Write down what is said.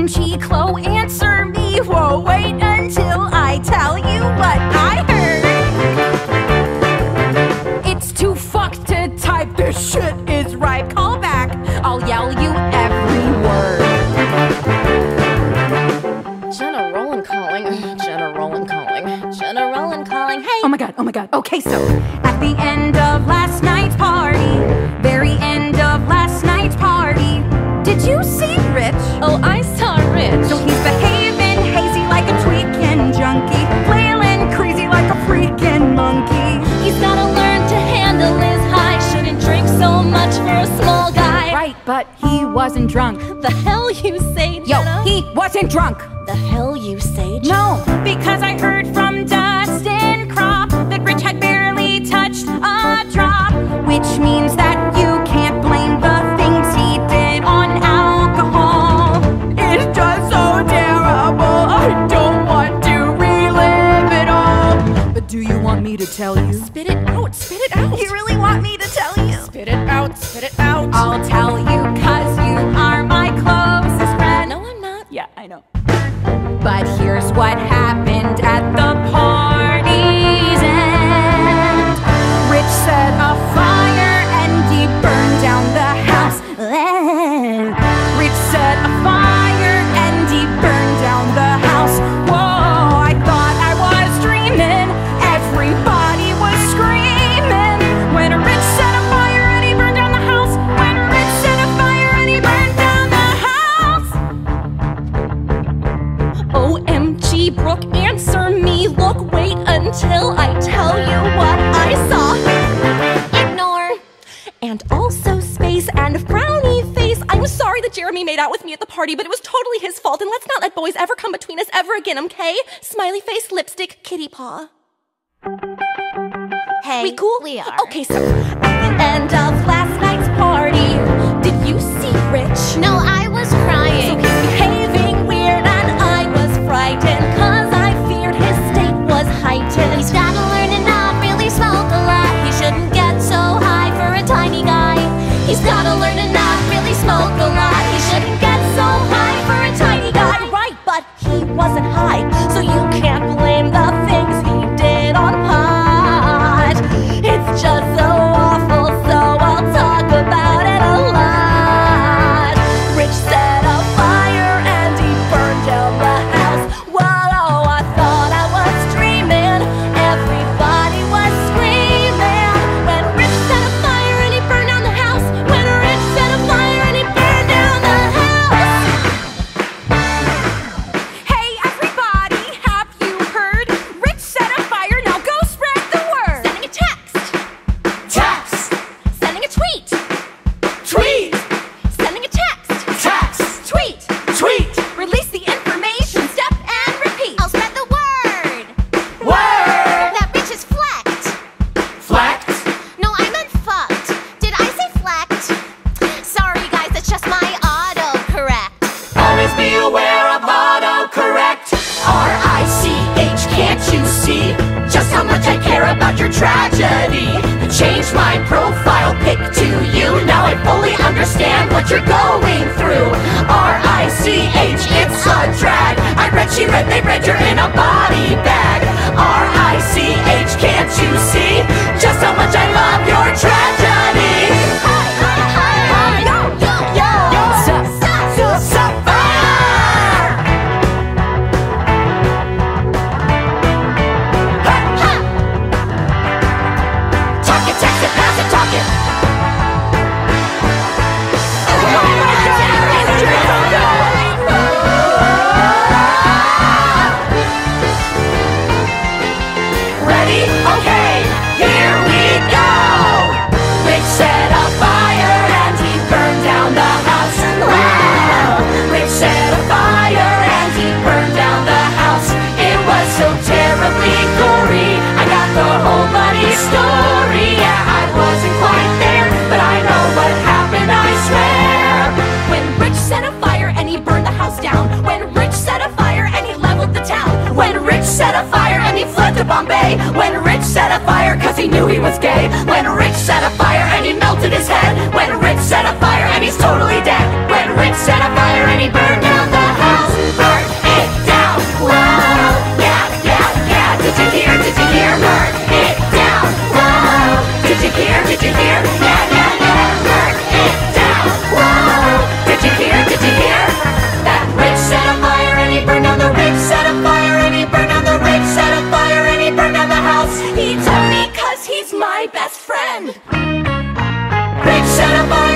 OMG, Chloe, answer me. Whoa, wait until I tell you what I heard. It's too fucked to type, this shit is ripe. Call back, I'll yell you every word. Jenna Roland calling. Jenna Roland calling. Jenna Roland calling. Hey! Oh my god, oh my god. Okay, so at the end of last night's party, very end of last night's party, did you see Rich? Oh, I saw Rich. So he's behaving hazy like a tweaking junkie, flailing crazy like a freaking monkey. He's gotta learn to handle his high. Shouldn't drink so much for a small guy. Right, but he wasn't drunk. The hell you say, Jenna? Yo, he wasn't drunk. The hell you say, Jenna? No, because I heard from Dustin Crop that Rich had barely touched a drop, which means that you can't blame the things he did on alcohol. It's just so terrible, I don't want to relive it all. But do you want me to tell you? Spit it out, spit it out. You really want me to tell you? Spit it out, spit it out. I'll tell you, cause you are my closest friend. No, I'm not. Yeah, I know. But here's what happened at the party's end. Rich set a fire and he burned down the house. Rich set a fire and he burned down the house. Whoa, I thought I was dreaming. Everybody was screaming when Rich set a fire and he burned down the house. When Rich set a fire and he burned down the house. OMG, Brooke, answer me. Look, wait until I tell you what I saw. Ignore. And also space and frowny face. I'm sorry that Jeremy made out with me at the party, but it was totally his fault, and let's not let boys ever come between us ever again, okay? Smiley face, lipstick, kitty paw. Hey, We cool? we are. Okay, so at the end of last night's party, did you see Rich? No, I was So crying. he's behaving weird and I was frightened, cause I feared his state was heightened. He's gotta learn to not really smoke a lot. He shouldn't get so high for a tiny guy. He's gotta learn to not really smoke a lot. He shouldn't get so high for a tiny guy. Right, but he wasn't high, so you can't blame the things he did on pot. It's just so awful, so I'll talk about it a lot. Rich set a fire and he burned down the house. Whoa, I thought I was dreaming. Everybody was screaming when Rich set a fire and he burned down the house. When Rich set a fire and he burned down the house. Hey everybody, have you heard? Rich set a fire, now go spread the word. Sending a text. Text! Sending a tweet. Tweet! Sending a text. Text! Tweet. Tweet! Release the information, step and repeat. I'll spread the word. Word! That Rich is flecked. Flecked! No, I meant fucked. Did I say flecked? Sorry guys, it's just my autocorrect. Always be aware of autocorrect. R-I-C-H, can't you see just how much I care about your tragedy? I changed my profile pic to you. Now I fully understand what you're going through. R-I-C-H, it's a drag. I read, she read, they read, you're in a body bag. R-I-C-H, can't you see just how much I love your tragedy? Hi, hi, hi, hi. Yo, yo, yo, yo. Suffer! Talk it, text it, pass it, talk it. Ready? Okay. Here He took me 'cause he's my best friend. Rich said a